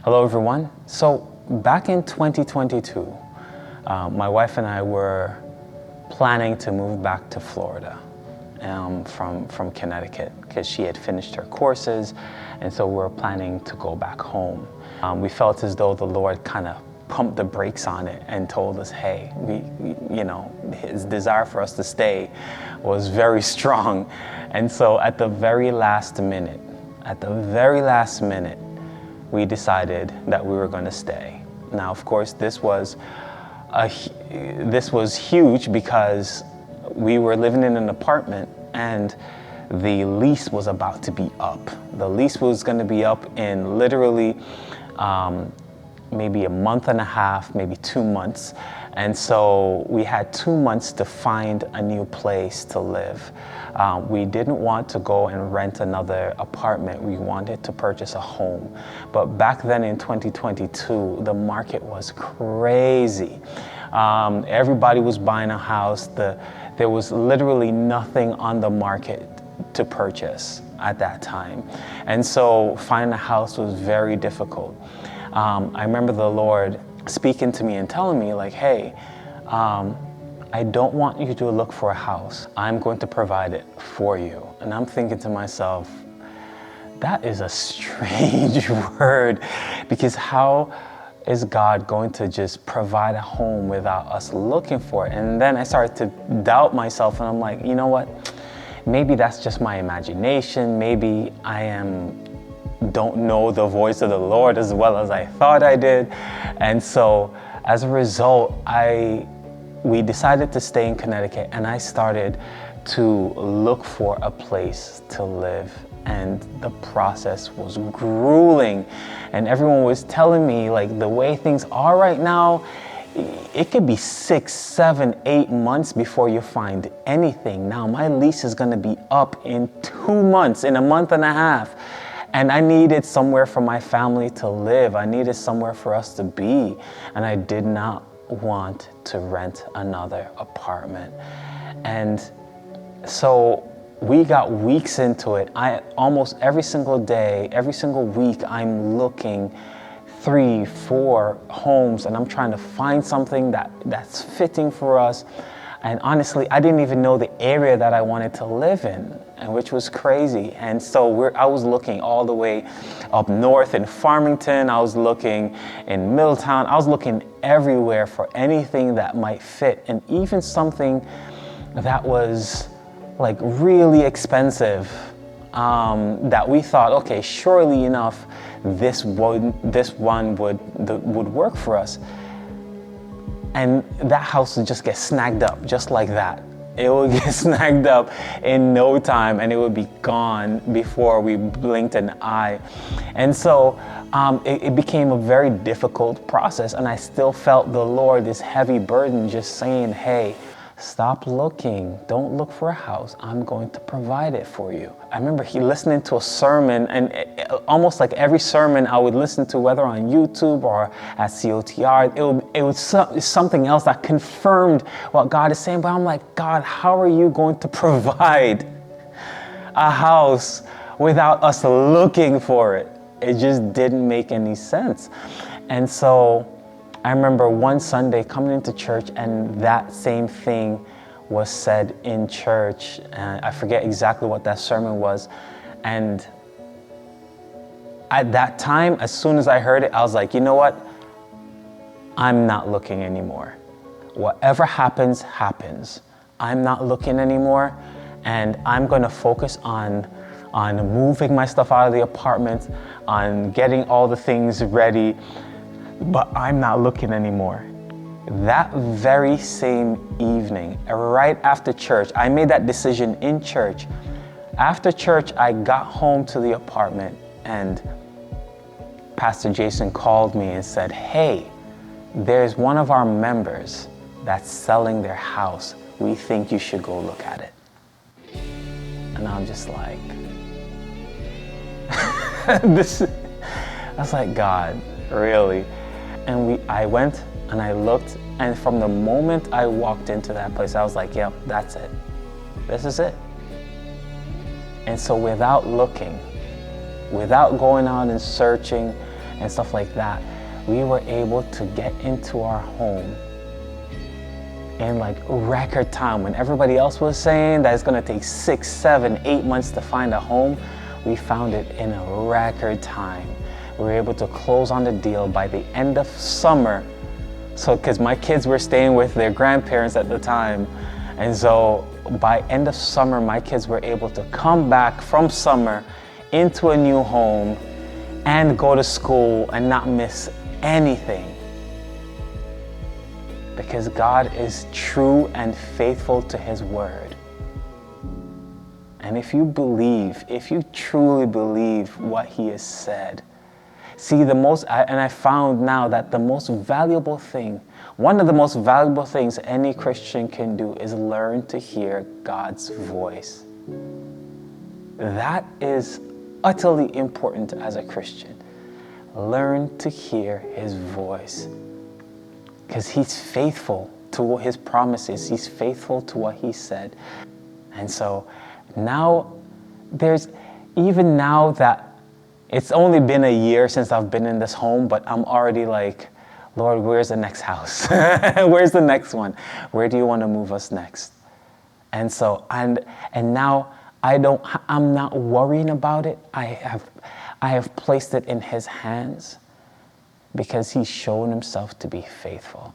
Hello, everyone. So back in 2022, my wife and I were planning to move back to Florida from Connecticut because she had finished her courses, and so we were planning to go back home. We felt as though the Lord kind of pumped the brakes on it and told us, hey, His desire for us to stay was very strong. And so at the very last minute, we decided that we were going to stay. Now, of course, this was huge because we were living in an apartment and the lease was about to be up. The lease was going to be up in literally maybe a month and a half, maybe 2 months. And so we had 2 months to find a new place to live. We didn't want to go and rent another apartment. We wanted to purchase a home. But back then in 2022, the market was crazy. Everybody was buying a house. There was literally nothing on the market to purchase at that time. And so finding a house was very difficult. I remember the Lord speaking to me and telling me like, hey, I don't want you to look for a house. I'm going to provide it for you. And I'm thinking to myself, that is a strange word, because how is God going to just provide a home without us looking for it? And then I started to doubt myself, and I'm like, you know what? Maybe that's just my imagination. Maybe don't know the voice of the Lord as well as I thought I did. And so as a result, we decided to stay in Connecticut, and I started to look for a place to live. And the process was grueling. And everyone was telling me, like, the way things are right now, it could be 6, 7, 8 months before you find anything. Now, my lease is going to be up in 2 months, in a month and a half. And I needed somewhere for my family to live. I needed somewhere for us to be. And I did not want to rent another apartment. And so we got weeks into it. Almost every single day, every single week, I'm looking 3, 4 homes, and I'm trying to find something that's fitting for us. And honestly, I didn't even know the area that I wanted to live in, and which was crazy. And so I was looking all the way up north in Farmington. I was looking in Middletown. I was looking everywhere for anything that might fit, and even something that was like really expensive, that we thought, okay, surely enough, this one would work for us. And that house would just get snagged up just like that. It would get snagged up in no time, and it would be gone before we blinked an eye. And so it became a very difficult process, and I still felt the Lord, this heavy burden, just saying, hey, stop looking. Don't look for a house. I'm going to provide it for you. I remember listening to a sermon, and almost like every sermon I would listen to, whether on YouTube or at COTR, it was something else that confirmed what God is saying. But I'm like, God, how are you going to provide a house without us looking for it? It just didn't make any sense. And so I remember one Sunday coming into church, and that same thing was said in church. And I forget exactly what that sermon was. And at that time, as soon as I heard it, I was like, you know what? I'm not looking anymore. Whatever happens, happens. I'm not looking anymore, and I'm going to focus on moving my stuff out of the apartment, on getting all the things ready, but I'm not looking anymore. That very same evening, right after church, I made that decision in church. After church, I got home to the apartment, and Pastor Jason called me and said, hey, there's one of our members that's selling their house. We think you should go look at it. And I'm just like, I was like, God, really? And I went and I looked, and from the moment I walked into that place, I was like, yep, that's it. This is it. And so without looking, without going out and searching and stuff like that, we were able to get into our home in like record time. When everybody else was saying that it's gonna take 6, 7, 8 months to find a home, we found it in a record time. We were able to close on the deal by the end of summer. So, because my kids were staying with their grandparents at the time. And so by end of summer, my kids were able to come back from summer into a new home and go to school and not miss anything. Because God is true and faithful to His word. And if you truly believe what He has said, see, I found now that the most valuable thing, one of the most valuable things any Christian can do is learn to hear God's voice. That is utterly important as a Christian. Learn to hear His voice. Because He's faithful to His promises. He's faithful to what He said. And so now, even now that it's only been a year since I've been in this home, but I'm already like, Lord, where's the next house? Where's the next one? Where do you want to move us next? And so, and now I'm not worrying about it. I have placed it in His hands because He's shown Himself to be faithful.